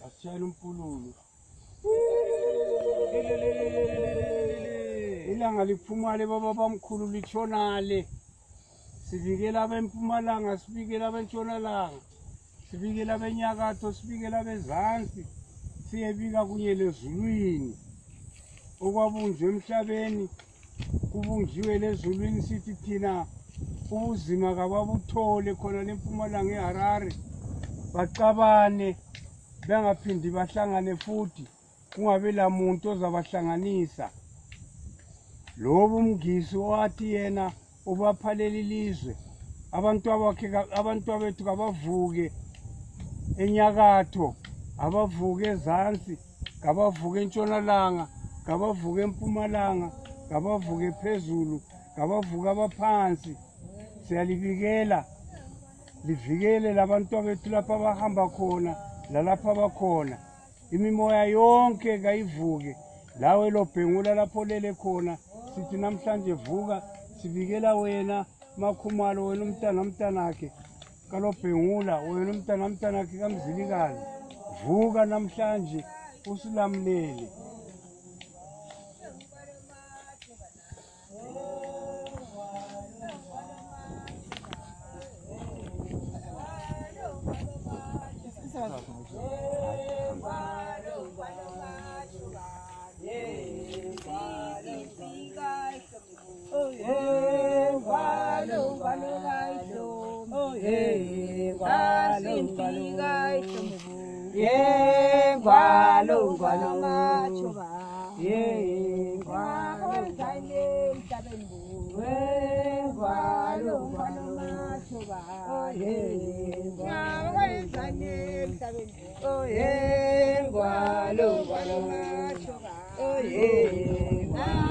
Asiyana umpululu. Ilanga liphuma le baba bamkhulu litshona le. Sivikela abempumalanga, sivikela abentshonalanga. Sivikela abenyakatho, sivikela abezansi. Siyebika kunye lezulwini. Okwabunjwe emhlabeni kubunjiwe lezulwini sithi thina ubuzima kababuthole khona leMpumalanga eHarare. Baqabane bengaphindi bahlangane futhi kungabe la muntu ozabahlanganisa. Lobo umngisi wathi yena ubaphalela ilizwe abantu bethu kabavuke enyakatho, abavuke ezansi, kabavuke entshonalanga, kabavuke empumalanga, kabavuke phezulu, kabavuke abaphansi. Siyalibikela livikele labantu bethu lapha abahamba khona lalapha abakhona. Imimoya yonke kayivuke lawe lobhengula lapho lele khona. Sithi namhlanje vuka sivikela wena Makhumalo, wena umntanakhe kalobhengula, wena umntanakhe kaMzilikazi. Vuka namhlanje usilamulele. Oh,